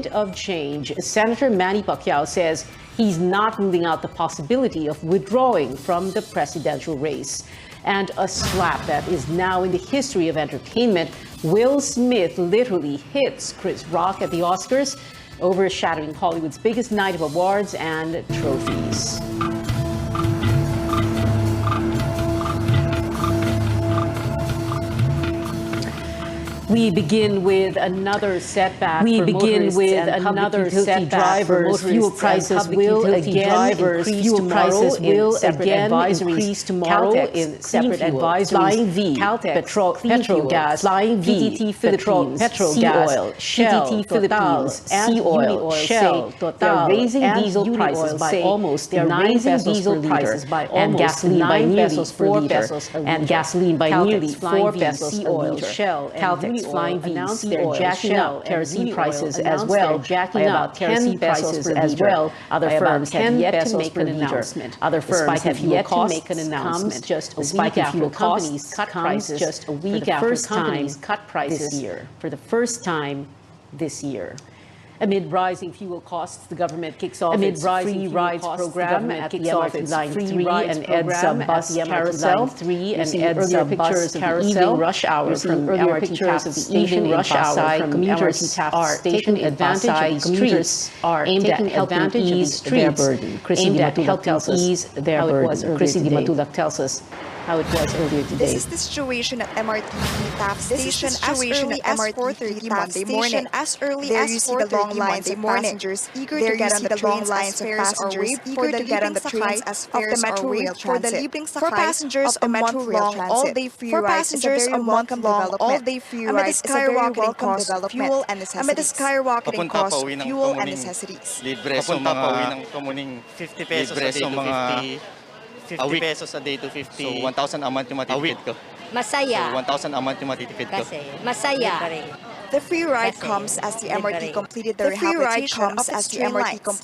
of change, Senator Manny Pacquiao says he's not ruling out the possibility of withdrawing from the presidential race. And a slap that is now in the history of entertainment, Will Smith literally hits Chris Rock at the Oscars, overshadowing Hollywood's biggest night of awards and trophies. We begin with another setback for motorists and public utility drivers. Fuel prices will again increase tomorrow in separate advisories. Flying V, Petrogas, Flying V, PTT Philippines, Petrogas, Shell, PTT Philippines, Sea Oil, Shell, Total, raising diesel prices by almost 9 pesos per liter, and gasoline by nearly 4 pesos a liter, and gasoline by nearly 4 pesos a liter. Shell, Caltex, Flying V announced they're jacking up kerosene prices as well by about 10 pesos as well. Other firms have yet to make an announcement. Other firms have yet to make an announcement. Just a week after companies cut prices, just a week after companies cut prices this year. For the first time this year. Amid rising fuel costs, the government kicks off its free rides program at the MRT Line 3 and EDSA bus carousel. And EDSA bus carousel rush hour from MRT Taft Station rush hour from commuters are taking advantage of commuters are aimed at helping ease their burden. Aimed at helping ease their burden. Chrissy Di Matulak tells us how it was earlier today. This is the situation at MRT Taft Station as early as 4:30 Monday morning. As early as 4:30 Monday morning, passengers eager to get on the trains as fares are waived eager to get on the trains as fares are waived for the libreng sakay passengers of the Metro Rail Transit. All-day free rides is a very month-long all-day free rides is a very welcome development amid the skyrocketing cost of fuel and necessities. Libre sa mga pauwi ng Kamuning 50 pesos a day to 50. 50 pesos a day to 50. So 1,000 a month yung matitipid ko. Masaya. So 1,000 a month yung matitipid ko. Masaya. The free ride comes as the MRT completed the rehabilitation of the train lines. From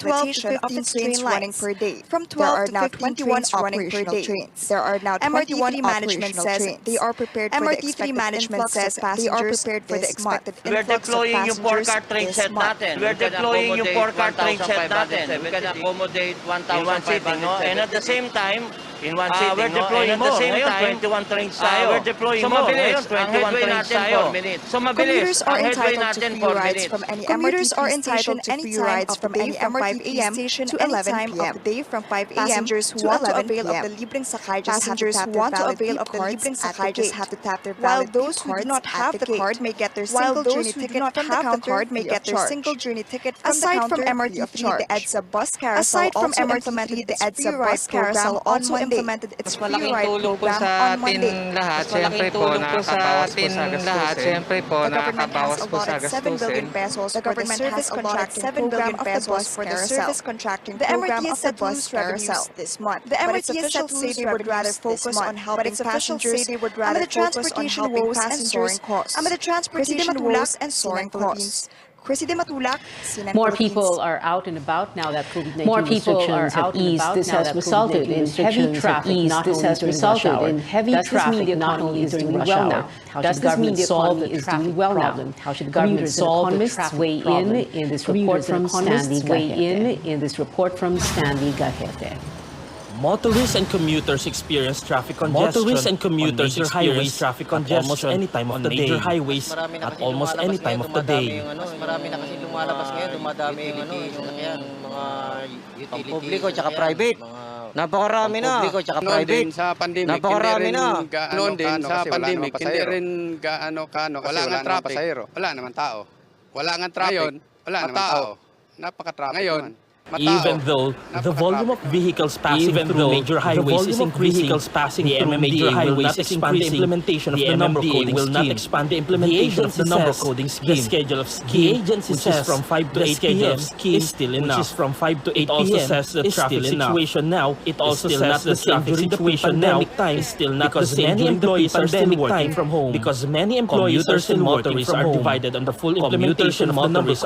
12 to 15 trains running per day. From 12 to 15 trains running per day. There are now 21 management says they are prepared for the expected influx of passengers for the expected influx of passengers this month. We're deploying yung 4-car train set natin. We can accommodate 1,500. And at the same time, in one sitting, we're deploying more. Ngayon, 21 trains tayo. We're deploying more. Ngayon, 21 trains tayo. So commuters are entitled to free rides from any MRT station anytime from 5 a.m. to 11 p.m. From 5 a.m. Passengers who want to avail of the libreng sakay just have to tap their valid card. While those who do not have the card may get their single journey ticket from the counter Aside from MRT 3, the EDSA bus carousel also implemented its free ride carousel on Monday. Its free ride program on Monday. Siyempre po, nakakabawas po sa gastusin. The government has allotted 7 billion pesos for the service contracting program of the bus carousel. The MRT is set to lose revenues this month. The MRT officials say they would rather focus on helping passengers amid the transportation woes and soaring costs. Chrissy Di Matulak, More people are out and about now that COVID-19 restrictions have eased. This has resulted in heavy traffic. This has resulted in heavy traffic not only during rush hour. Does this mean the economy is doing well now? How should the government solve the traffic problem? In this report from Stanley Gahete. Motorists and commuters experience traffic congestion on major highways traffic congestion almost any time of the day. Major highways at almost any time of the day. Marami na kasi lumalabas ngayon, dumadami yung mga utility. Publiko tsaka private. Napakarami na. Publiko tsaka private. Sa pandemic, napakarami na. Noon din sa pandemic, hindi rin gaano. Wala nga traffic. Wala naman tao. Wala nga traffic. Wala naman tao. Napaka-traffic ngayon. Even though the volume of vehicles passing through major highways is increasing, the MMDA will not expand the implementation of the number coding scheme. The schedule of scheme, which is from 5 to 8 p.m., is still enough. Which is from 5 to 8 p.m. It also says the traffic situation now. It also says the traffic situation now is still not the same during employees are still working from home. Because many employees are still motorists are divided on the full implementation of the number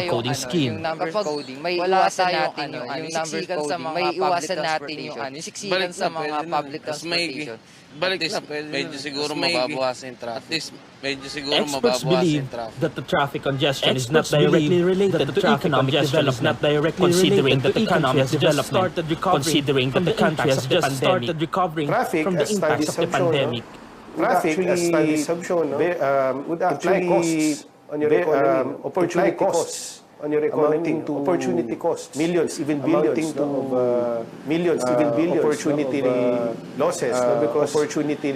coding scheme. scheme. Yung number coding, may iwasan natin yung number coding, may iwasan natin yung siksikan sa mga public transportation. Balik na, medyo siguro mababawasan yung traffic. At least, medyo siguro Experts mababawasan believe yung traffic. that the traffic congestion is not directly related to economic development, considering that the country has just started recovering from the country has just started recovering from the impacts of the pandemic. Traffic, as studies have shown, would actually costs on your economy, opportunity costs on your economy, opportunity costs, millions, even billions, millions, even billions, opportunity losses, because opportunity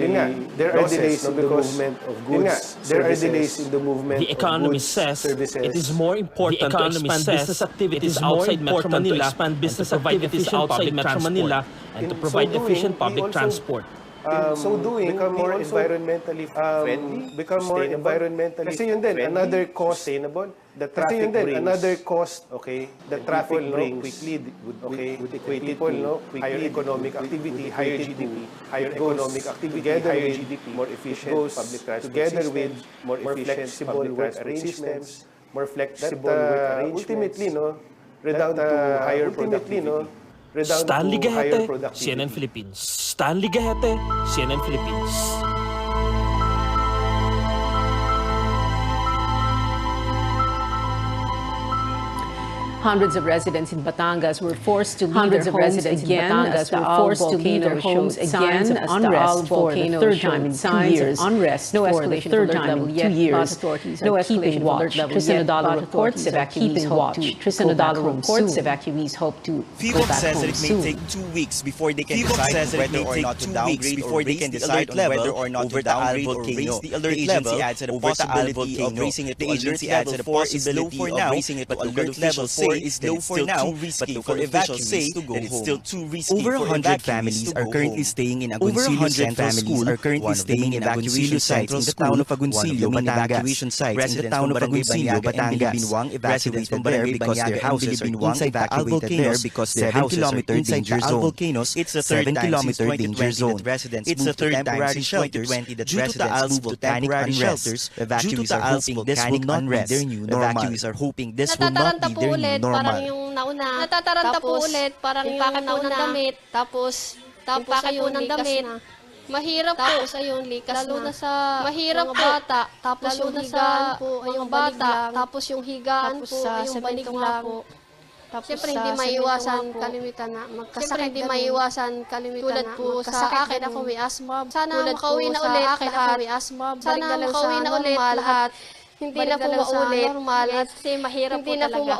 there are delays in the movement of goods, there are delays in the movement The economy says it is more important to expand business activities outside Metro Manila, expand business activities outside Metro Manila, and to provide efficient public transport. So doing, become more environmentally friendly, become more environmentally. Kasi yun din, another cost, sustainable. The traffic brings, another cost, okay, the traffic brings, quickly, would equate people, higher economic activity, higher GDP, higher economic activity, higher GDP, more efficient public transport together with more flexible work arrangements, more flexible work arrangements. Ultimately, redound to higher productivity. Stanley Gahete, CNN Philippines. Stanley Gahete, CNN Philippines. Hundreds of residents in Batangas were forced to leave their homes again as the homes again as unrest for the third time in 2 years. Unrest no escalation third time in 2 years. No escalation watch. Tristan Odalo reports evacuees hope to Tristan Odalo reports evacuees hope to go back home soon. It may take 2 weeks before they can decide whether or not to downgrade or raise the alert level whether or not to downgrade or raise the alert level over the possibility of raising it to alert level 4 is low for now, but alert level 4 is low for now, but local officials say that it's still too risky. Over 100 families are currently staying in Agoncillo Central School, are currently staying in Agoncillo Central in the town of Agoncillo, Batangas. Residents from Agoncillo, Batangas evacuated there because their houses are inside the volcanoes because their houses are inside the volcanoes. It's a 7-kilometer danger zone. It's the third time since 2020 that residents moved to temporary shelters. Evacuees are hoping this will not be their new normal. Evacuees are hoping this will not be their new normal. Yung nauna, natataranta po ulit, parang yung nauna ng damit, tapos ayun ng damit. Mahirap po, tapos ayun, likas lalo na sa mahirap mga bata, tapos lalo yung higaan po, yung bata, tapos yung higaan po, yung banig lang po. Siyempre hindi maiiwasan kalimitan na magkasakit. Siyempre hindi maiiwasan kalimitan tulad po sa akin ako may asthma. Sana makauwi na ulit lahat. Sana makauwi na ulit lahat. Hindi na po maulit. Kasi mahirap po talaga.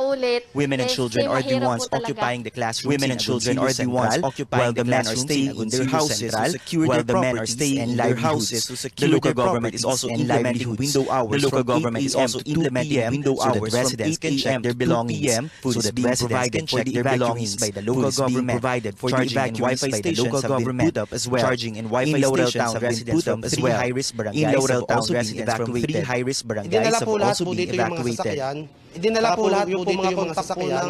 Women and children are the ones occupying the classrooms. Women and children are the ones occupying the men are staying in their houses to secure their properties and livelihoods. The local government is also implementing window hours. The local government is also implementing window hours from 8 a.m. to 2 p.m. so that residents can check their belongings by the local government. Provided for charging and Wi-Fi stations have been put up as well. Charging and Wi-Fi stations have been put up as well. In Laurel Town, residents from 3 high-risk barangays Dinala po lahat po dito yung mga sasakyan. Dinala po lahat po dito yung mga sasakyan.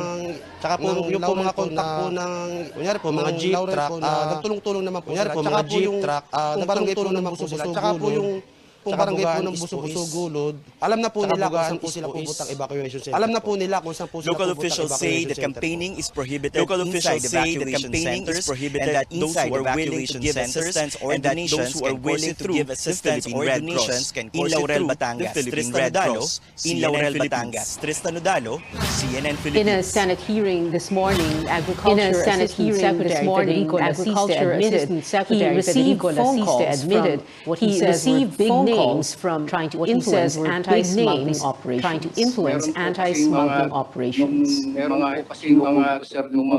Tsaka po yung po mga kontak po ng kunyari po mga jeep truck. Nagtulong-tulong naman po sila. Tsaka po yung nagtulong-tulong naman po sila. Tsaka po yung barangay po ng Buso-Gulod. Alam na po nila kung saan po sila pupuntang evacuation center. Alam na po nila kung saan po sila Local pupuntang officials say that campaigning is prohibited. Local officials say that campaigning is prohibited, and that those who are willing to give assistance or donations can course it through the Philippine Red Cross. In Laurel, Batangas, Tristan Odalo, in Laurel, Batangas, Tristan Odalo, CNN Philippines. In a Senate hearing this morning, Agriculture Assistant Secretary Federico Lasiste admitted he received big names from trying to influence anti-smuggling operations. Trying to influence anti-smuggling operations. Meron po kasi mga sir yung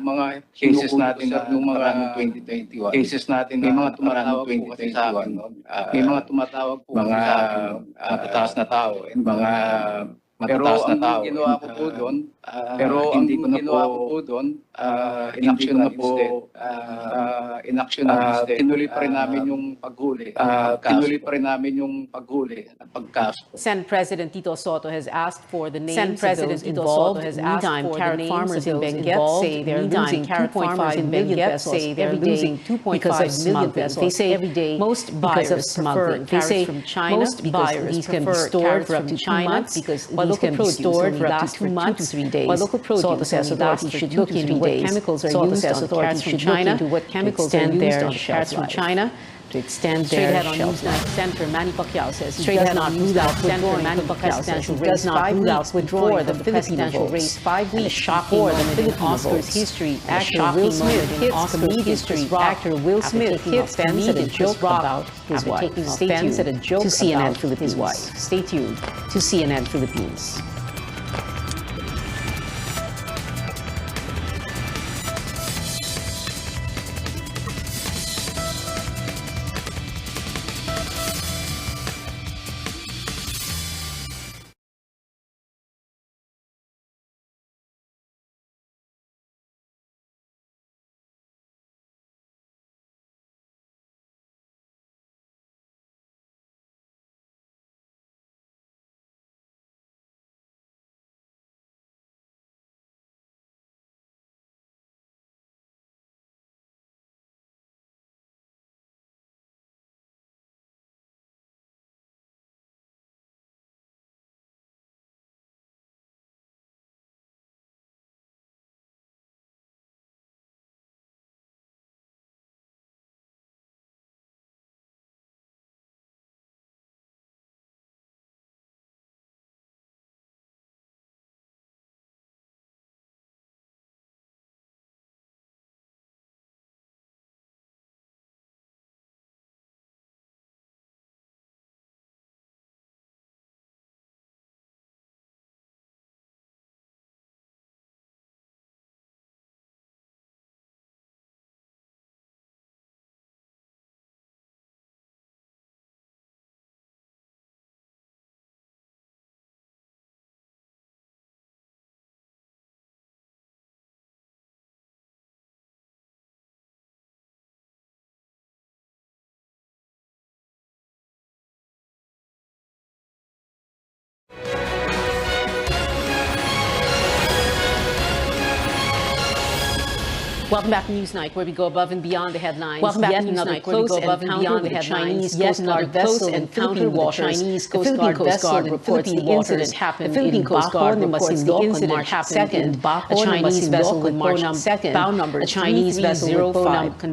mga cases natin ng mga 2021. Cases natin may mga tumatawag po kasi sa akin. May mga tumatawag po mga matataas na tao and mga matataas na tao. Pero ang ginawa ko po doon, Pero hindi ko na po doon, inaction na po, tinuloy pa rin namin yung paghuli. Pagkaso. Senate President Tito Soto has asked for the names of those involved. Meantime, carrot farmers in Benguet say they're losing 2.5 million pesos every day because of smuggling. They say every day most buyers smuggling. They say from China because these can be stored for up to 2 months because these can be stored for up to 2 months. 2 to 3 days. While local produce authorities should look into what chemicals are used on carrots from China from China to extend their shelf life. Senator Manny Pacquiao says he does not rule out withdrawing from the presidential race 5 weeks before the presidential race 5 weeks before the Philippine Oscars history. Actor Will Smith hits comedian Chris Rock. Actor Will Smith hits comedian Chris Rock about his wife. Stay tuned to CNN Philippines. Stay tuned to CNN Philippines. Welcome back to Newsnight, where we go above and beyond the headlines. Welcome back to Newsnight, where we go above and beyond the headlines. Yet another close encounter with the Chinese Coast Guard vessel reports the incident happened in Baco. Reports the incident happened in Baco. A Chinese vessel with March 2nd, bound number Chinese vessel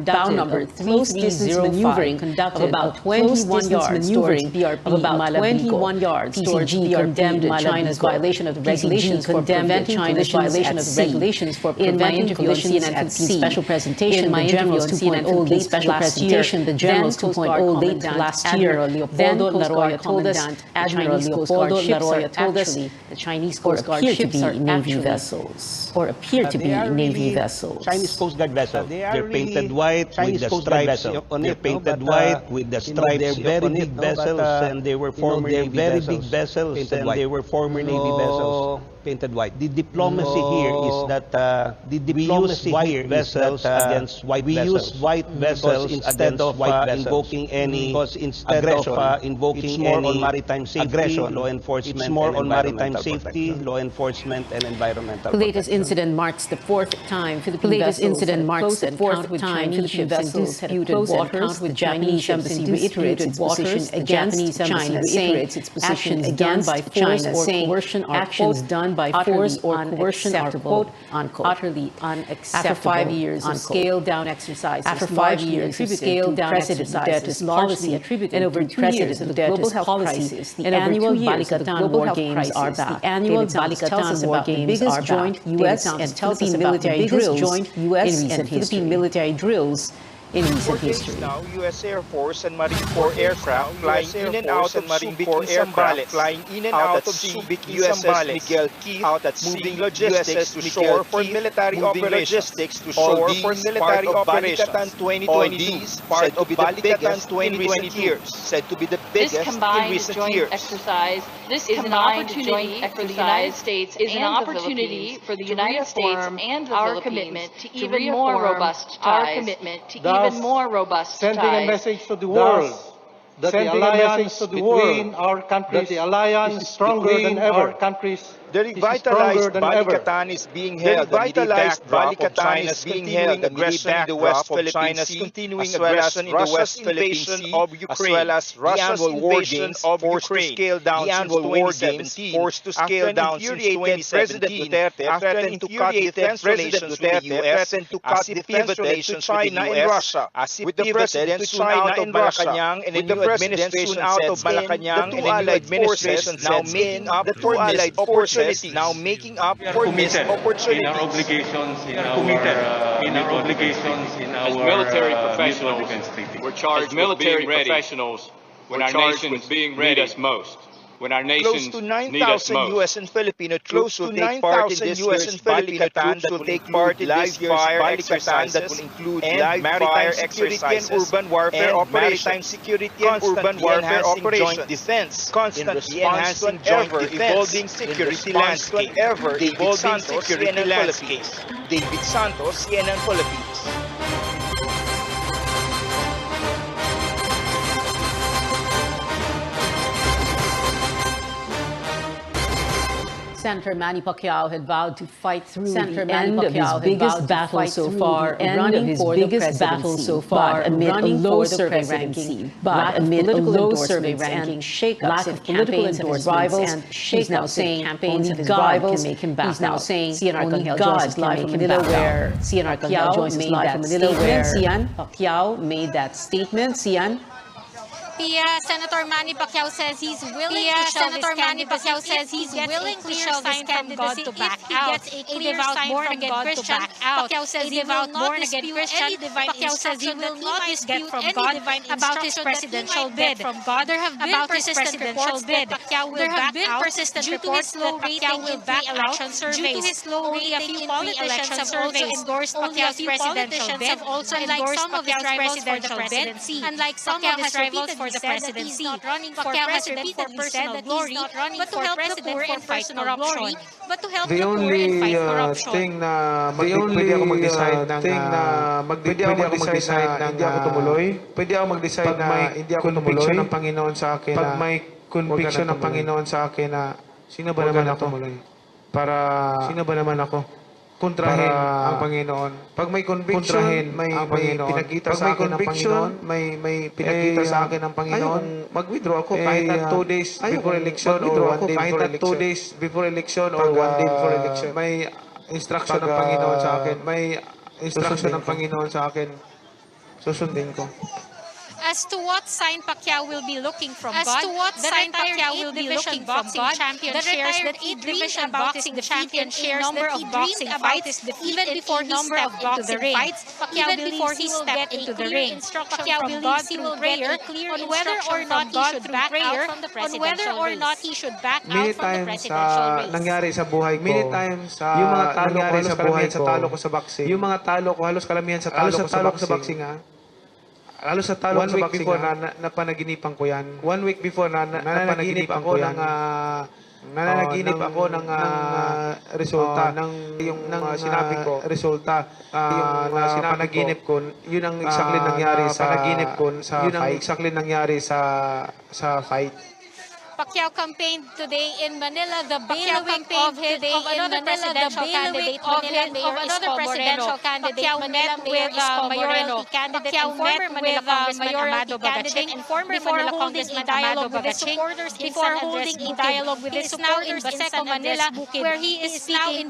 bound number 3305, maneuvering conducted of about 21 yards maneuvering of about 21 yards towards condemned China's violation of the regulations for preventing collisions at sea. Special presentation, in my General's 2.0 late special presentation, the General's 2.0 late last year, Leopoldo Laroya told us, Admiral Leopoldo Laroya told us, the Chinese Coast Guard ships are Navy vessels, or appear to be Navy vessels. Chinese Coast Guard vessels. They're painted white with the stripes. They're painted white with the stripes. They're very big vessels, and they were former Navy vessels. They were former Navy vessels. Painted white. The diplomacy here is that we use white vessels against white vessels. We use white vessels instead of invoking any invoking any maritime safety, law enforcement. It's more on maritime safety, law enforcement, and environmental. The latest incident marks the fourth time Philippine vessels Chinese ships in disputed waters. The Japanese embassy reiterates its position against China, saying actions done by China, saying actions done by force or coercion are quote unquote utterly unacceptable. After 5 years of scaled down exercises, President Duterte's policy and over 2 years of the global health crisis, the annual Balikatan War Games are back. The annual Balikatan War Games are joint U.S. and Philippine military drills in recent history. in recent For days history. now, U.S. Air Force and Marine Corps aircraft flying in and out of Marine Corps aircraft flying in and out of Subic USS Miguel Keith out at moving logistics to shore for military operations. All these part of Balikatan 2022, part of Balikatan 2022 years, said to be the biggest in recent years. This is an opportunity for the United States and the Philippines for the United States and the our commitment to even more robust ties. Sending a message to the world that the alliance between our countries, that the alliance is stronger than ever. The revitalized Balikatan is being held amid the backdrop of China's continuing aggression in the West Philippine Sea, as well as Russia's invasion of Ukraine, as well as Russia's invasion of Ukraine, the annual war games forced to scale down since 2017, after an infuriated President Duterte threatened to cut defense relations with the US, with the President soon out of Malacanang and the new administration out of Malacanang and the new administration now making up for missed opportunities. Now making up for missed opportunities. In our obligations, as military professionals, we're charged with being ready when our nations need us most. When our nations close to need us 9,000 most. U.S. and Filipino troops will take part in this year's Balikatan that will take part in this year's Balikatan that will include live maritime security and urban warfare operations, security and urban warfare operations, joint defense, constantly enhancing joint evolving security landscape. David Santos, CNN Philippines. David Santos, CNN Philippines. Senator Manny Pacquiao had vowed to fight through the end of his biggest battle so far, amid a low survey ranking, but amid a low survey ranking, lack of political endorsements, and he's now saying only God can make him back out. Only God can make him back out. CNR Pacquiao made that statement. Sian Pacquiao made that statement. Sian. Pia, Senator Manny Pacquiao says he's willing to shelve his candidacy if he gets a clear sign from God to back out. A devout born-again Christian, Pacquiao says he will not dispute any divine instruction that he might get from God about his presidential bid. There have been persistent reports that Pacquiao will back out due to his low rating in pre-election surveys. Only a few politicians have also endorsed Pacquiao's presidential bid, unlike some of his rivals for the presidency. Unlike some of his rivals for the presidency, Pacquiao has repeatedly said that he's not running for president and fight corruption, but to help the poor and fight corruption. The only thing na pwede ako mag-decide na hindi ako tumuloy. Pwede ako mag-decide na hindi ako tumuloy. Ng Panginoon sa akin na pag may conviction ng Panginoon sa akin na sino ba naman ako para sino ba naman ako kontrahin ang Panginoon. Pag may conviction, may pinakita sa akin ng Panginoon, may pinakita sa akin ng Panginoon, mag-withdraw ako kahit na 2 days before election or 1 day before election. 2 days before election or 1 day before election. May instruction ng Panginoon sa akin. May instruction ng Panginoon sa akin. Susundin ko. As to what sign Pacquiao will be looking from God, the retired 8-division boxing champion shares that he dreamed about his defeat in a number of boxing fights, even before he stepped into the ring. Pacquiao before he stepped into the ring. Pacquiao believes he will get a clear whether or not he should back out from the presidential race. Nangyari sa buhay ko. Many times yung mga talo ko sa buhay sa talo ko sa boxing. Yung mga talo ko halos kalamihan sa talo ko sa boxing. Halos sa talo sa boxing before na panaginipan ko yan. 1 week before na nananaginip ako ng resulta ng yung sinabi ko resulta yung panaginip ko yun ang exactly nangyari sa panaginip ko yun ang exactly nangyari sa fight. Pacquiao campaigned today in Manila, the bailing of another presidential candidate, Pacquiao met with minority candidate and former Manila Congressman Amado Bagaching and former Manila Congressman Amado Bagaching before holding a dialogue with his supporters in San Manila, where he is speaking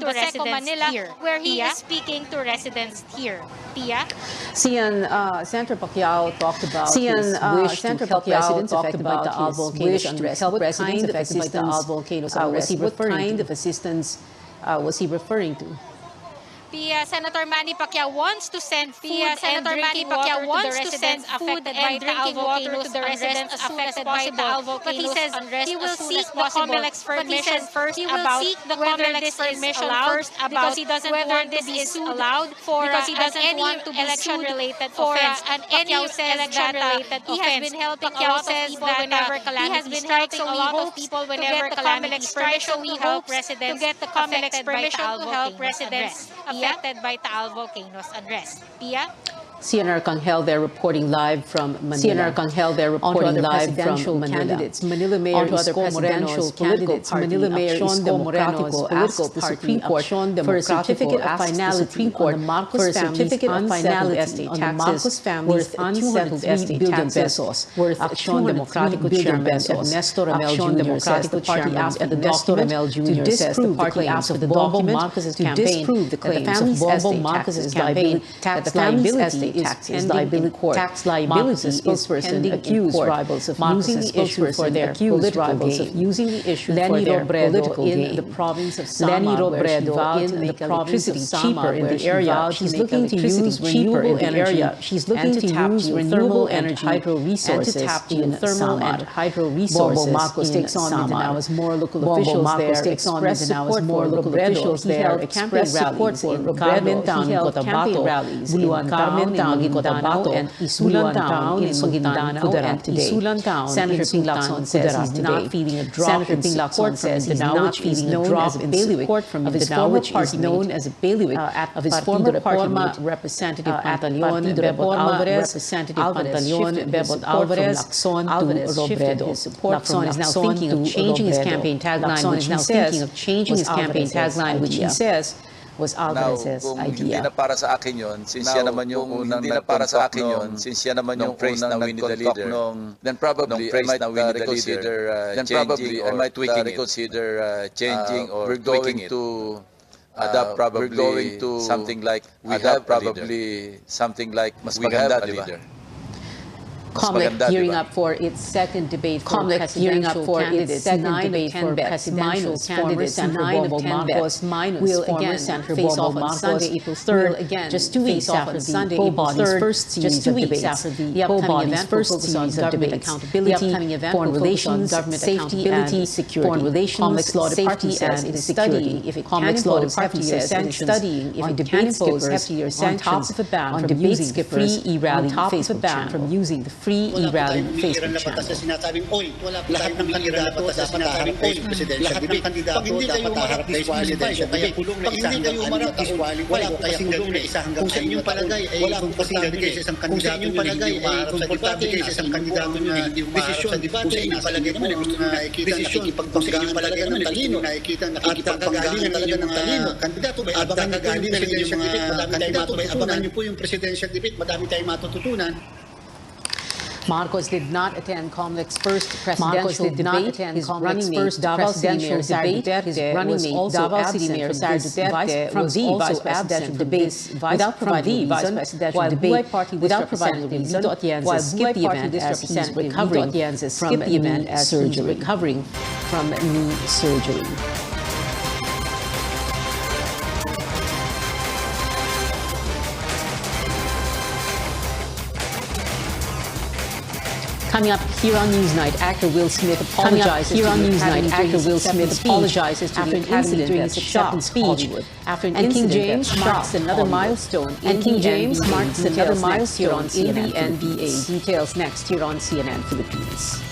to residents here. Pia? Senator Pacquiao talked about his wish to help residents affected by the volcanoes unrest. What kind of assistance was he referring to? Senator Manny Pacquiao wants to send food and drinking water to the residents affected by the volcanoes unrest as soon as possible. But he says he will seek the COMELEC's permission first about whether this is allowed because he doesn't want to be sued for any election-related offense. Pacquiao says that he has been helping a lot of people whenever calamity strikes, so he hopes to get the COMELEC's permission to help residents affected by Taal volcanoes unrest. Pia? CNR Kanghel there reporting live from Manila. CNR Kanghel there reporting live from Manila. Candidates. Manila Mayor Isko Moreno's candidates. Manila Mayor Isko Moreno's political the Supreme Court for a certificate of finality on the Marcos family worth unsettled estate taxes worth Aksyon Demokratiko Chairman Ernesto Ramel Jr. says the party asked Ernesto Ramel Jr. says the party asked the document to disprove the claims of Bongbong Marcos's campaign that the family's estate tax liability tax liability is pending accused rivals of using the issue for their political gain. Using the issue for their political gain. In the province of Sama, where she vowed to make electricity cheaper in the area. She's looking to use renewable energy. She's looking to use renewable energy hydro resources in thermal and hydro resources. Bongbong Marcos takes on Mindanao as more local officials there express support for local officials there. Express support in Carmentown, Cotabato, Buluan Carmen Town in Cotabato, and Isulan Town in Maguindanao, and Isulan Town Senator Ping Lacson says he's not feeling a drop in support from Mindanao, which is known as a bailiwick of his former party known as a bailiwick of his former Reforma representative Pantaleon Bebot Alvarez, representative Pantaleon Bebot Alvarez to Robredo. Lacson is now thinking of changing his campaign tagline, which he says was Alvarez's idea. Hindi na para sa akin yun, since yan naman yung unang praise na we need a leader, then probably I might reconsider changing or we're going to adapt probably something like we have probably something like mas maganda, di ba? COMELEC gearing up for its second debate for presidential candidates. 9 of 10 presidential candidates, 9 of 10 bets will again face off on Sunday, April 3rd, just 2 weeks after the poll body's first series of debates. The upcoming event will focus on government accountability, foreign relations, government safety, security. Foreign relations, safety, and studying if it can impose heftier sanctions, if debate skippers on top of a ban from using the free e-rally Facebook channel. From using the free e-rally Facebook channel. Lahat ng kandidato dapat haharap kay presidential debate. Pag hindi kayo umarap disqualify o kaya kulong na isa hanggang 6 na disqualify o kaya kulong na isa hanggang 6 na palagay ay komportable kayo sa isang kandidato nyo na hindi umarap sa debate, kayo sa isang kandidato nyo na hindi umarap sa debate, kung sa inyong palagay naman gusto nyo nakikita nakikipagpanggaan palagay naman talino, nakikita nakikipagpanggaan talaga ng talino. Kandidato ba abangan nyo po yung presidential debate, madami tayong matututunan nyo po yung presidential debate, madami tayong matututunan. Marcos did not attend COMELEC's first presidential debate. His running mate, Davao City Mayor Sara Duterte, was also absent from the vice presidential debates without providing a reason, while Buhay Party without providing a reason, while skipped the event as he's recovering from knee surgery. Coming up here on Newsnight, actor Will Smith apologizes to an incident during his acceptance speech. After an incident, King James marks another milestone. And King James marks another milestone on NBA. Details next here on CNN Philippines.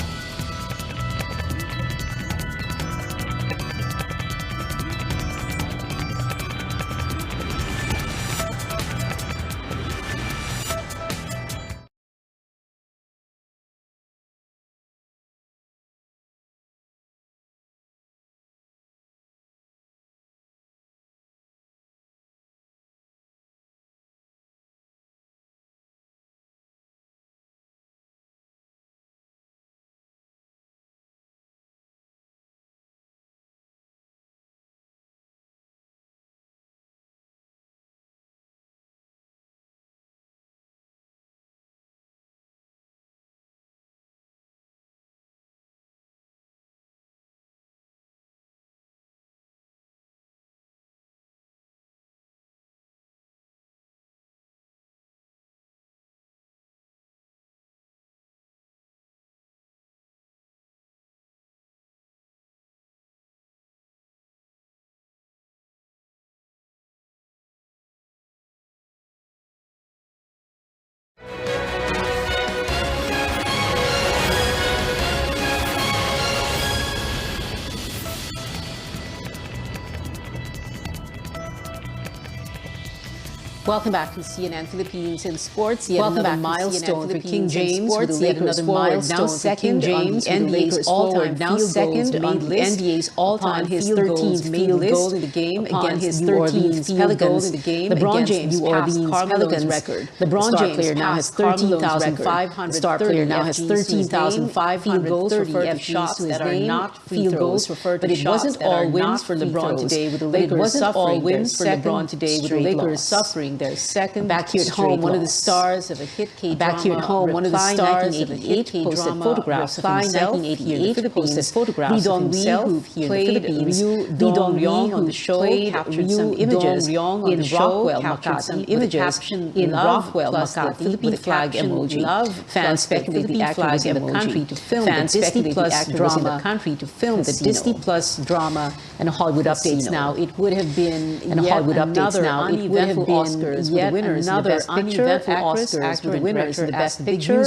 Welcome back to CNN Philippines in sports. Yet another milestone for King James. With the Lakers milestone for King James. NBA's all-time now second on the NBA's all-time his 13th field goal in the game against his 13th Pelicans. LeBron James passed Pelicans record. LeBron James now has 13,500. Star player now has 13,530 shots that are not field goals. But it wasn't all wins for LeBron today with the Lakers suffering. With the Lakers suffering their second back here at home. One of the stars of a hit K-drama. Back here at home, one of the stars of a hit posted photographs of himself. 1988 posted photographs of himself. Who played Ryu Dong-ryong on the show, captured some images in Rockwell, captured some images in Rockwell, Makati, with a flag emoji. Fans speculate the actor was in the country to film the Disney Plus drama. The Disney Plus drama and Hollywood updates now. It would have been another uneventful Oscars with the winners in the Best Picture, Oscars with the winners in the Best Picture,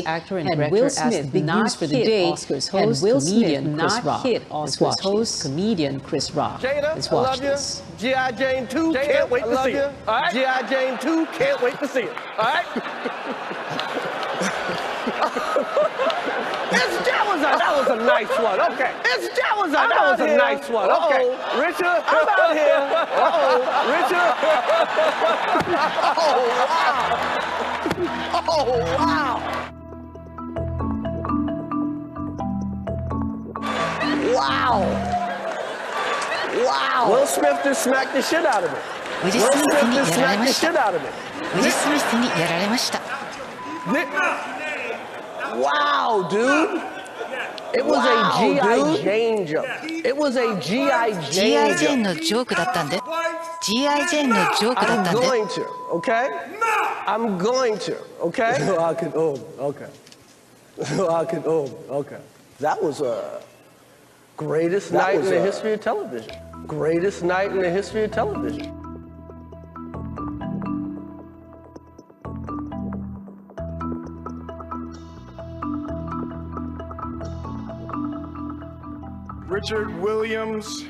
actor and Will Smith, big news for the day, and Will Smith not hit Oscars host, comedian Chris Rock. Let's watch this. G.I. Jane 2, can't wait to see it. All right? G.I. Jane 2, can't wait to see it. All right? That was a nice one. Okay. That was a nice one. Okay. Richard, I'm out here. Richard. Oh, wow. Wow. Wow. Will Smith just smacked the shit out of me. Will Smith just smacked the shit out of me. Wow, dude. It was a G.I. Jane joke. It was a G.I. Jane joke. G.I. Janeのジョークだったんで。I'm going to, okay? I'm going to, okay? Okay. Okay. That was a greatest night in the history of television. Greatest night in the history of television. Richard Williams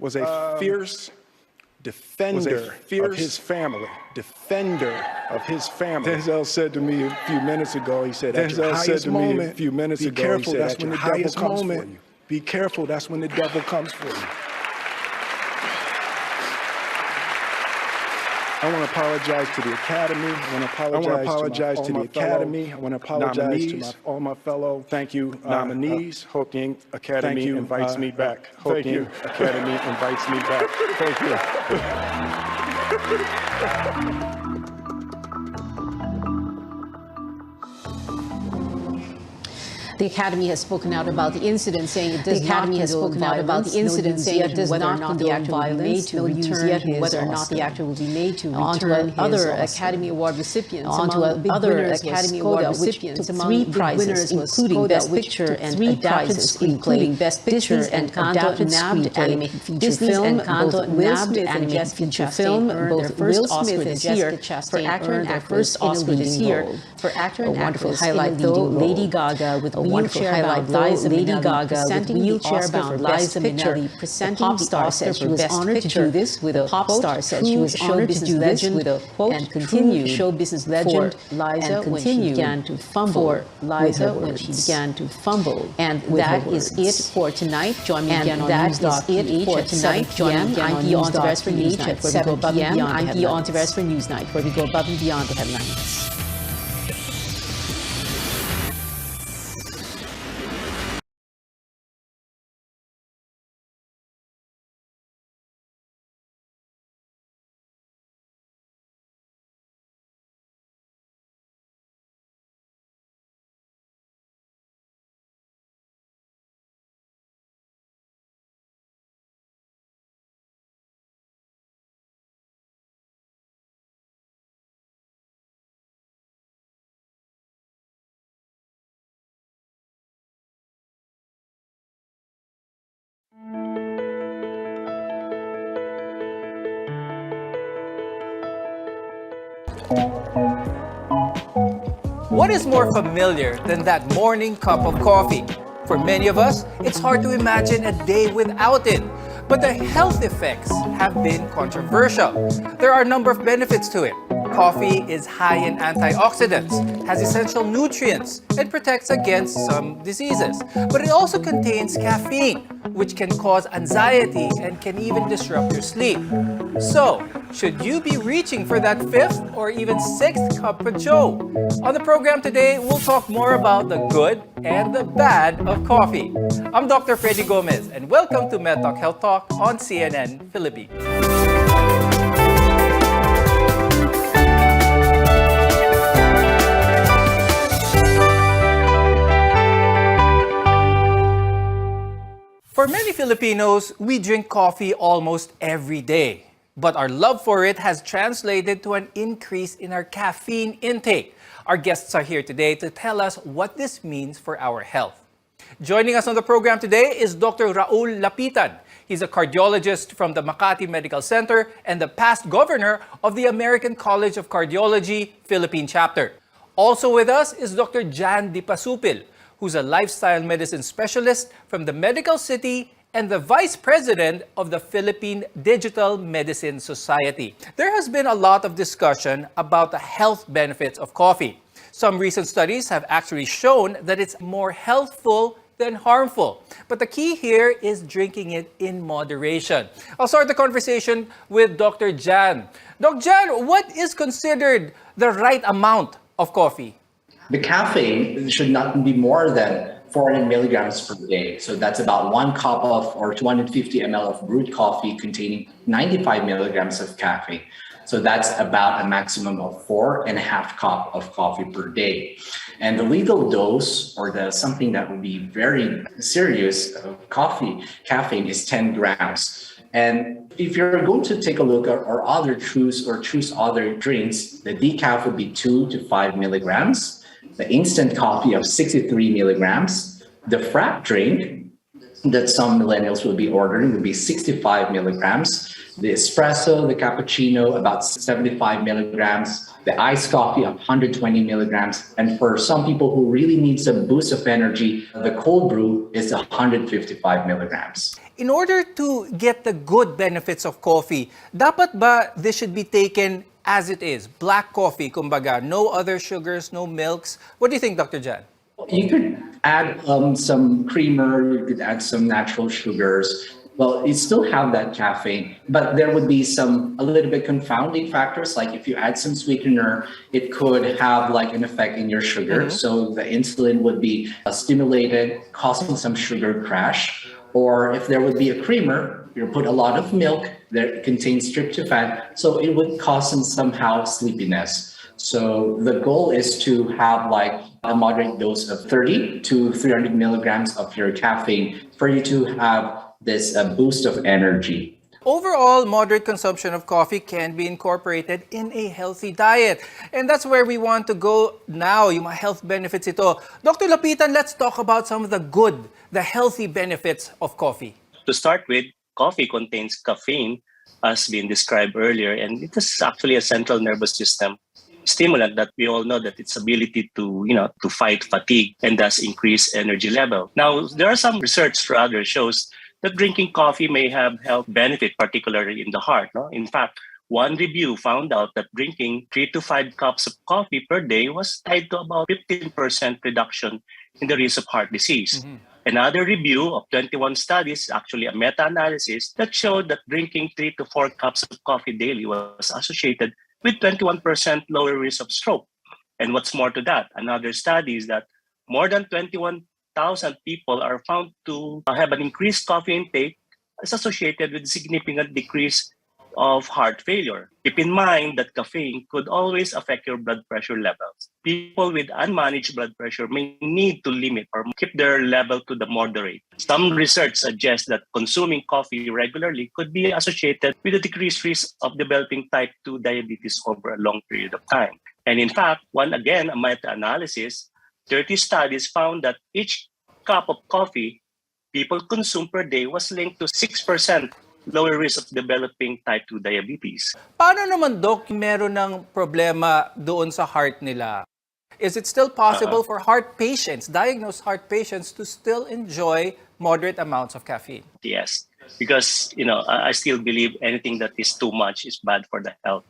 was a fierce defender of his family. Denzel said to me a few minutes ago, he said, at your highest moment, be careful, that's when the devil comes for you. Be careful, that's when the devil comes for you. I want to apologize to the Academy. I want to apologize to the Academy. I want to apologize to all my fellow nominees. Hope the Academy invites me back. Hope the Academy invites me back. Thank you. The Academy has spoken out about the incident, saying it does not condone violence. It does not condone violence. No news yet whether or not the actor will be made to return other Academy Award recipients. Among three prizes, including Best Picture and Adapted Screenplay, Best Picture and Adapted Screenplay, feature film, both Will Smith and Guest Feature Film, both Will Smith this year for actor and actress in a leading role. For actor and actress in a leading role, Lady Gaga with wonderful highlight, Lady Gaga with wheelchair-bound Liza Minnelli presenting the Oscar for Best Picture with a pop star said she was honored to do this with a quote, and continued show business legend Liza when she began to fumble and that is it for tonight. Join me again on News.ph at 7 p.m. I'm Guy Ontiveros for Newsnight, where we go above and beyond. I'm Guy Ontiveros for Newsnight, where we go above and beyond the headlines. What is more familiar than that morning cup of coffee? For many of us, it's hard to imagine a day without it. but the health effects have been controversial. There are a number of benefits to it. Coffee is high in antioxidants, has essential nutrients, and protects against some diseases. But it also contains caffeine, which can cause anxiety and can even disrupt your sleep. So, should you be reaching for that 5th or even 6th cup of joe? On the program today, we'll talk more about the good and the bad of coffee. I'm Dr. Freddy Gomez, and welcome to MedTalk Health Talk on CNN Philippines. For many Filipinos, we drink coffee almost every day. But our love for it has translated to an increase in our caffeine intake. Our guests are here today to tell us what this means for our health. Joining us on the program today is Dr. Raul Lapitan. He's a cardiologist from the Makati Medical Center and the past governor of the American College of Cardiology Philippine Chapter. Also with us is Dr. Jan Dipasupil, who's a lifestyle medicine specialist from the Medical City and the Vice President of the Philippine Digital Medicine Society. There has been a lot of discussion about the health benefits of coffee. Some recent studies have actually shown that it's more healthful than harmful. But the key here is drinking it in moderation. I'll start the conversation with Dr. Jan. Dr. Jan, what is considered the right amount of coffee? The caffeine should not be more than 400 milligrams per day. So that's about 1 cup of or 250 ml of brewed coffee containing 95 milligrams of caffeine. So that's about a maximum of 4.5 cup of coffee per day. And the legal dose, or the something that would be very serious of caffeine is 10 grams. And if you're going to take a look at or choose other drinks, the decaf would be 2 to 5 milligrams. The instant coffee of 63 milligrams. The frap drink that some millennials will be ordering would be 65 milligrams. The espresso, the cappuccino, about 75 milligrams. The iced coffee, 120 milligrams. And for some people who really need some boost of energy, the cold brew is 155 milligrams. In order to get the good benefits of coffee, dapat ba this should be taken as it is? Black coffee, kumbaga, no other sugars, no milks. What do you think, Dr. Jan? You could add some creamer, you could add some natural sugars. Well, you still have that caffeine, but there would be a little bit confounding factors. Like if you add some sweetener, it could have like an effect in your sugar. Mm-hmm. So the insulin would be stimulated, causing some sugar crash. Or if there would be a creamer, you put a lot of milk that contains tryptophan, so it would cause somehow sleepiness. So the goal is to have like a moderate dose of 30 to 300 milligrams of your caffeine for you to have this boost of energy. Overall, moderate consumption of coffee can be incorporated in a healthy diet. And that's where we want to go now, yung mga health benefits ito. Dr. Lapitan, let's talk about some of the healthy benefits of coffee. To start with, coffee contains caffeine, as been described earlier, and it is actually a central nervous system stimulant that we all know that its ability to fight fatigue and thus increase energy level. Now, there are some research rather shows that drinking coffee may have health benefit, particularly in the heart. No? In fact, one review found out that drinking 3 to 5 cups of coffee per day was tied to about 15% reduction in the risk of heart disease. Mm-hmm. Another review of 21 studies, actually a meta-analysis, that showed that drinking 3 to 4 cups of coffee daily was associated with 21% lower risk of stroke. And what's more to that, another study is that more than 21,000 people are found to have an increased coffee intake as associated with significant decrease of heart failure. Keep in mind that caffeine could always affect your blood pressure levels. People with unmanaged blood pressure may need to limit or keep their level to the moderate. Some research suggests that consuming coffee regularly could be associated with a decreased risk of developing type 2 diabetes over a long period of time. And in fact, a meta-analysis, 30 studies found that each cup of coffee people consume per day was linked to 6% lower risk of developing type 2 diabetes. Paano naman, Doc, meron ng problema doon sa heart nila? Is it still possible for diagnosed heart patients, to still enjoy moderate amounts of caffeine? Yes. because I still believe anything that is too much is bad for the health.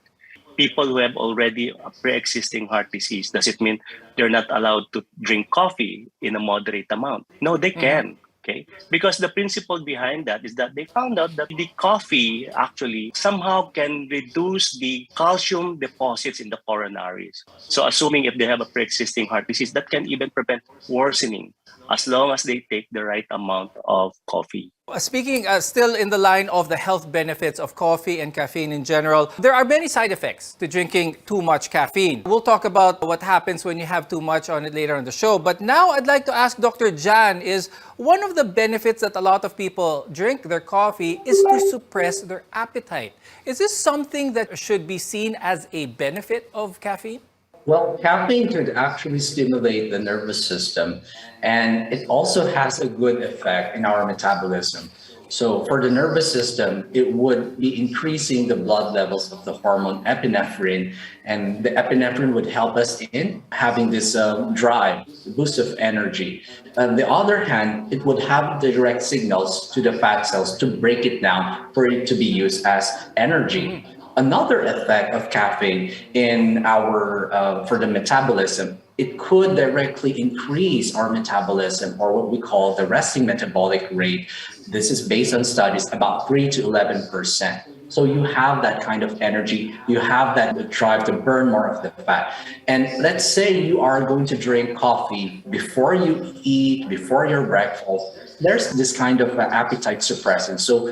People who have already a pre-existing heart disease, does it mean they're not allowed to drink coffee in a moderate amount? No, they can. Okay, because the principle behind that is that they found out that the coffee actually somehow can reduce the calcium deposits in the coronaries. So assuming if they have a pre-existing heart disease, that can even prevent worsening as long as they take the right amount of coffee. Speaking still in the line of the health benefits of coffee and caffeine in general, there are many side effects to drinking too much caffeine. We'll talk about what happens when you have too much on it later on the show. But now I'd like to ask Dr. Jan, is one of the benefits that a lot of people drink their coffee is to suppress their appetite. Is this something that should be seen as a benefit of caffeine? Well, caffeine can actually stimulate the nervous system, and it also has a good effect in our metabolism. So for the nervous system, it would be increasing the blood levels of the hormone epinephrine, and the epinephrine would help us in having this drive, boost of energy. On the other hand, it would have direct signals to the fat cells to break it down for it to be used as energy. Another effect of caffeine in our for the metabolism, it could directly increase our metabolism, or what we call the resting metabolic rate. This is based on studies about 3 to 11%. So you have that kind of energy, you have that drive to burn more of the fat. And let's say you are going to drink coffee before you eat, before your breakfast. There's this kind of appetite suppressant. So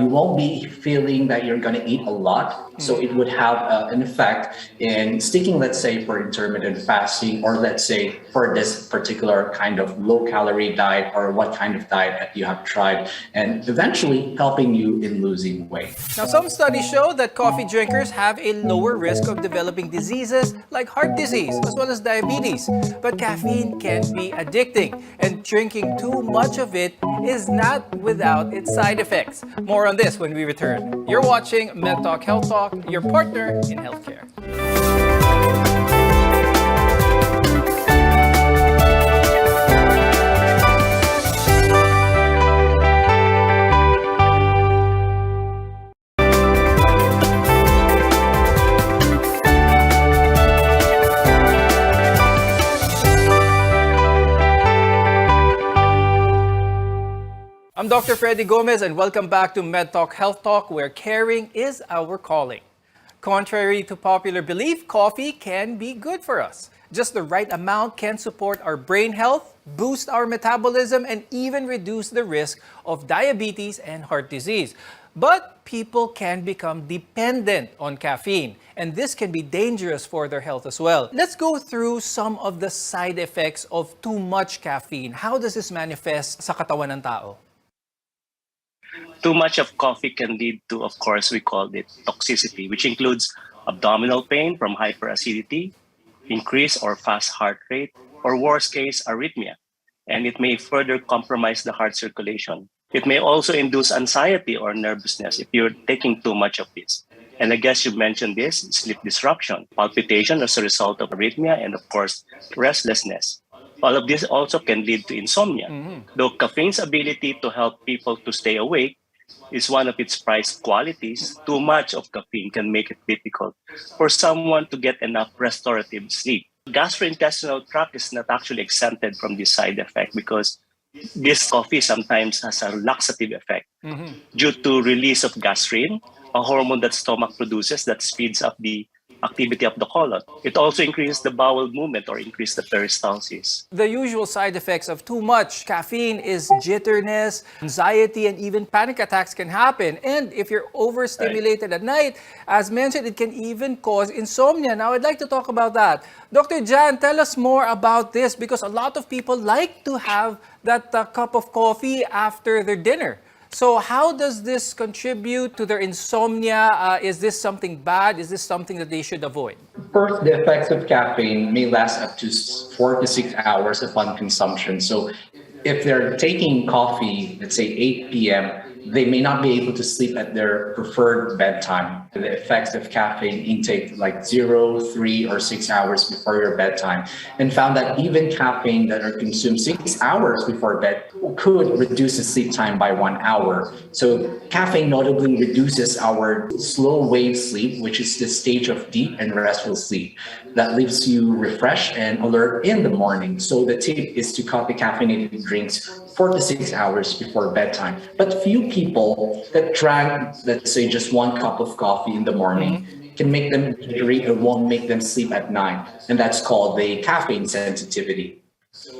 you won't be feeling that you're going to eat a lot. So it would have an effect in sticking, let's say, for intermittent fasting, or let's say for this particular kind of low-calorie diet, or what kind of diet that you have tried, and eventually helping you in losing weight. Now, some studies show that coffee drinkers have a lower risk of developing diseases like heart disease as well as diabetes. But caffeine can be addicting, and drinking too much of it is not without its side effects. More on this when we return. You're watching Med Talk Health Talk, your partner in healthcare. I'm Dr. Freddy Gomez, and welcome back to Med Talk Health Talk, where caring is our calling. Contrary to popular belief, coffee can be good for us. Just the right amount can support our brain health, boost our metabolism, and even reduce the risk of diabetes and heart disease. But people can become dependent on caffeine, and this can be dangerous for their health as well. Let's go through some of the side effects of too much caffeine. How does this manifest sa katawan ng tao? Too much of coffee can lead to, of course, we call it toxicity, which includes abdominal pain from hyperacidity, increased or fast heart rate, or worst case, arrhythmia. And it may further compromise the heart circulation. It may also induce anxiety or nervousness if you're taking too much of this. And I guess you mentioned this, sleep disruption, palpitation as a result of arrhythmia, and of course, restlessness. All of this also can lead to insomnia. Though caffeine's ability to help people to stay awake is one of its prized qualities, too much of caffeine can make it difficult for someone to get enough restorative sleep. Gastrointestinal tract is not actually exempted from this side effect because this coffee sometimes has a laxative effect due to release of gastrin, a hormone that stomach produces that speeds up the activity of the colon. It also increases the bowel movement or increases the peristalsis. The usual side effects of too much caffeine is jitterness, anxiety, and even panic attacks can happen. And if you're overstimulated at night, as mentioned, it can even cause insomnia. Now, I'd like to talk about that. Dr. Jan, tell us more about this, because a lot of people like to have that cup of coffee after their dinner. So how does this contribute to their insomnia? Is this something bad? Is this something that they should avoid? First, the effects of caffeine may last up to 4 to 6 hours upon consumption. So if they're taking coffee, let's say 8 p.m., they may not be able to sleep at their preferred bedtime. The effects of caffeine intake like 0, 3, or 6 hours before your bedtime, and found that even caffeine that are consumed 6 hours before bed could reduce the sleep time by 1 hour. So caffeine notably reduces our slow wave sleep, which is the stage of deep and restful sleep that leaves you refreshed and alert in the morning. So the tip is to cut the caffeinated drinks 4 to 6 hours before bedtime. But few people that drank, let's say, just 1 cup of coffee in the morning can make them jittery and won't make them sleep at night. And that's called the caffeine sensitivity.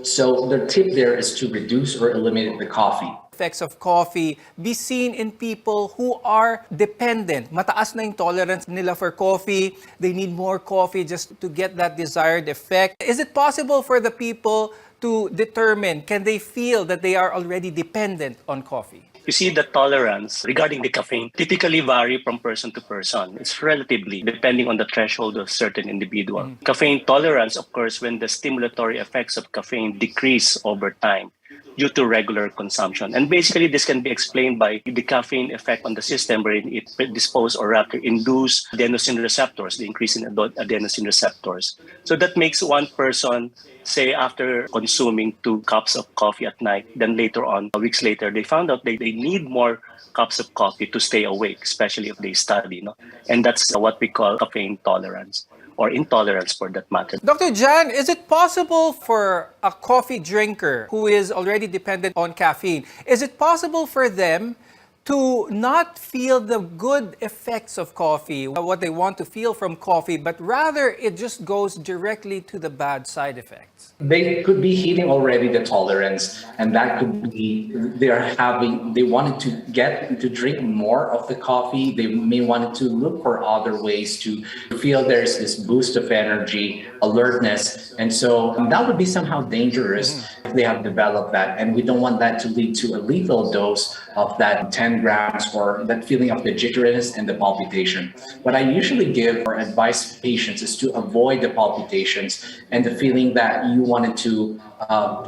So the tip there is to reduce or eliminate the coffee. Effects of coffee be seen in people who are dependent. Mataas na yung tolerance nila for coffee. They need more coffee just to get that desired effect. Is it possible for the people to determine, can they feel that they are already dependent on coffee? You see, the tolerance regarding the caffeine typically vary from person to person. It's relatively depending on the threshold of certain individual. Caffeine tolerance occurs when the stimulatory effects of caffeine decrease over time due to regular consumption. And basically, this can be explained by the caffeine effect on the system, wherein it predispose or rather induce adenosine receptors, the increase in adenosine receptors. So that makes one person, say, after consuming 2 cups of coffee at night, then later on, weeks later, they found out they need more cups of coffee to stay awake, especially if they study. No? And that's what we call caffeine tolerance, or intolerance for that matter. Dr. Jan, is it possible for a coffee drinker who is already dependent on caffeine, is it possible for them to not feel the good effects of coffee, what they want to feel from coffee, but rather it just goes directly to the bad side effects? They could be hitting already the tolerance, and that could be they wanted to get to drink more of the coffee. They may want to look for other ways to feel there's this boost of energy, alertness, and so that would be somehow dangerous if they have developed that, and we don't want that to lead to a lethal dose of that 10 grams or that feeling of the jitteriness and the palpitation. What I usually give or advise patients is to avoid the palpitations and the feeling that you wanted to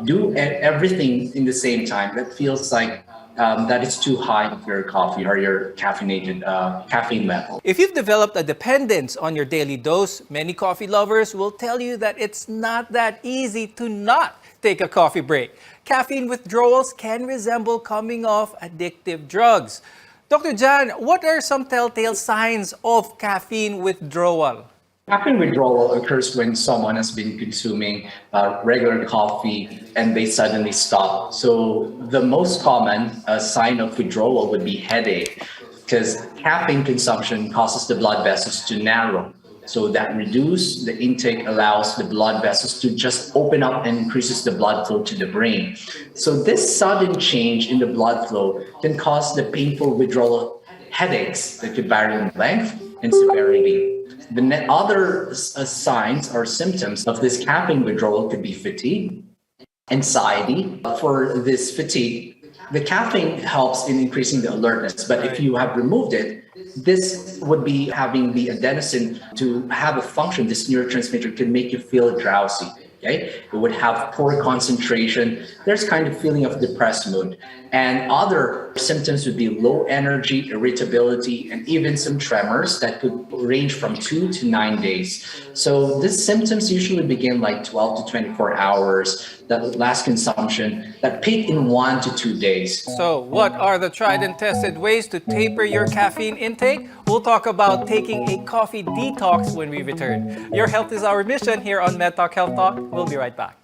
do everything in the same time. That feels like that it's too high of your coffee or your caffeinated caffeine level. If you've developed a dependence on your daily dose, many coffee lovers will tell you that it's not that easy to not take a coffee break. Caffeine withdrawals can resemble coming off addictive drugs. Dr. Jan, what are some telltale signs of caffeine withdrawal? Caffeine withdrawal occurs when someone has been consuming regular coffee and they suddenly stop. So the most common sign of withdrawal would be headache, because caffeine consumption causes the blood vessels to narrow. So that reduce the intake allows the blood vessels to just open up and increases the blood flow to the brain. So this sudden change in the blood flow can cause the painful withdrawal headaches that could vary in length and severity. The other signs or symptoms of this caffeine withdrawal could be fatigue, anxiety. For this fatigue, the caffeine helps in increasing the alertness, but if you have removed it, this would be having the adenosine to have a function. This neurotransmitter can make you feel drowsy. Okay, it would have poor concentration. There's kind of feeling of depressed mood, and other symptoms would be low energy, irritability, and even some tremors that could range from 2 to 9 days. So these symptoms usually begin like 12 to 24 hours. That last consumption that peak in 1 to 2 days. So what are the tried and tested ways to taper your caffeine intake? We'll talk about taking a coffee detox when we return. Your health is our mission here on MedTalk Health Talk. We'll be right back.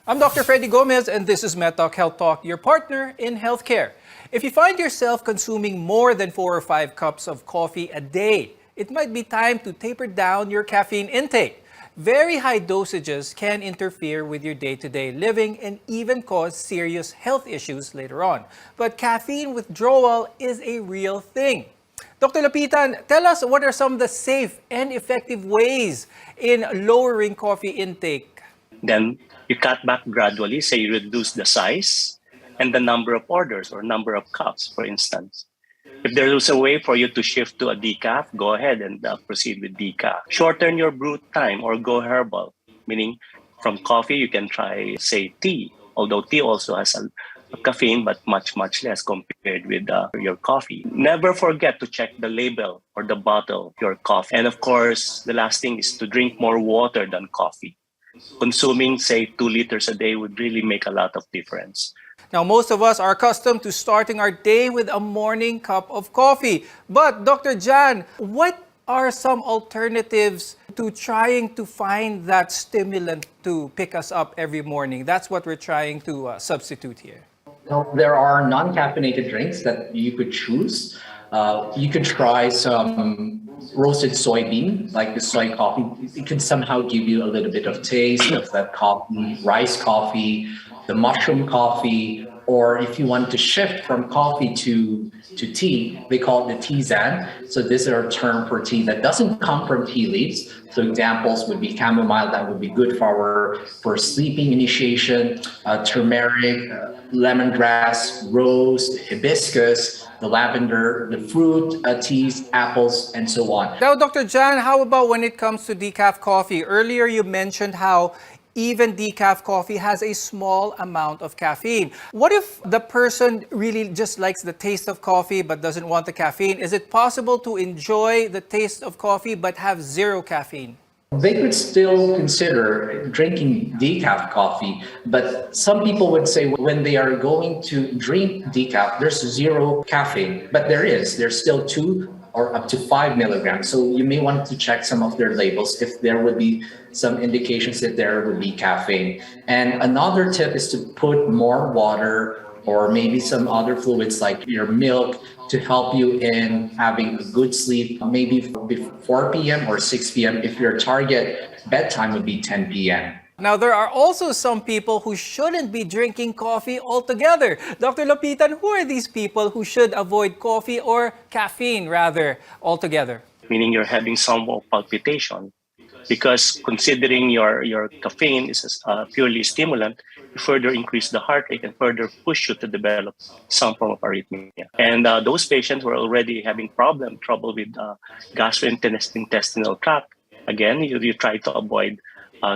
I'm Dr. Freddy Gomez, and this is MedTalk Health Talk, your partner in healthcare. If you find yourself consuming more than 4 or 5 cups of coffee a day, it might be time to taper down your caffeine intake. Very high dosages can interfere with your day-to-day living and even cause serious health issues later on. But caffeine withdrawal is a real thing. Dr. Lapitan, tell us what are some of the safe and effective ways in lowering coffee intake? Then you cut back gradually, say you reduce the size and the number of orders or number of cups, for instance. If there is a way for you to shift to a decaf, go ahead and proceed with decaf. Shorten your brew time or go herbal, meaning from coffee you can try, say, tea, although tea also has a caffeine, but much, much less compared with your coffee. Never forget to check the label or the bottle of your coffee. And of course, the last thing is to drink more water than coffee. Consuming, say, 2 liters a day would really make a lot of difference. Now, most of us are accustomed to starting our day with a morning cup of coffee. But Dr. Jan, what are some alternatives to trying to find that stimulant to pick us up every morning? That's what we're trying to substitute here. Well, there are non-caffeinated drinks that you could choose. You could try some roasted soybean, like the soy coffee. It can somehow give you a little bit of taste of that coffee, rice coffee, the mushroom coffee, or if you want to shift from coffee to tea, they call it the tisane. So this is a term for tea that doesn't come from tea leaves. So examples would be chamomile, that would be good for sleeping initiation, turmeric, lemongrass, rose, hibiscus, the lavender, the fruit teas, apples, and so on. Now, Dr. Jan, how about when it comes to decaf coffee? Earlier you mentioned how even decaf coffee has a small amount of caffeine. What if the person really just likes the taste of coffee but doesn't want the caffeine? Is it possible to enjoy the taste of coffee but have zero caffeine? They could still consider drinking decaf coffee, but some people would say when they are going to drink decaf, there's zero caffeine, but there's still 2 or up to 5 milligrams. So you may want to check some of their labels if there would be some indications that there would be caffeine. And another tip is to put more water or maybe some other fluids like your milk to help you in having a good sleep, maybe before 4 p.m. or 6 p.m. if your target bedtime would be 10 p.m. Now, there are also some people who shouldn't be drinking coffee altogether. Dr. Lapitan, who are these people who should avoid coffee or caffeine, rather, altogether? Meaning you're having some palpitation. Because considering your caffeine is a purely stimulant, you further increase the heart rate and further push you to develop some form of arrhythmia. And those patients who are already having trouble with gastrointestinal tract, again, you try to avoid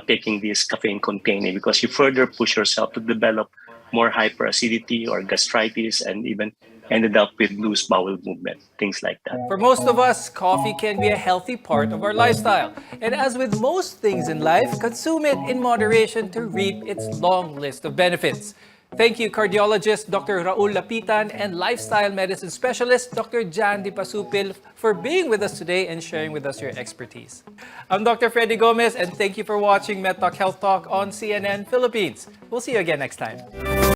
taking this caffeine containing because you further push yourself to develop more hyperacidity or gastritis and even ended up with loose bowel movement, things like that. For most of us, coffee can be a healthy part of our lifestyle. And as with most things in life, consume it in moderation to reap its long list of benefits. Thank you, cardiologist Dr. Raul Lapitan and lifestyle medicine specialist Dr. Jan Di Pasupil, for being with us today and sharing with us your expertise. I'm Dr. Freddy Gomez, and thank you for watching MedTalk Health Talk on CNN Philippines. We'll see you again next time.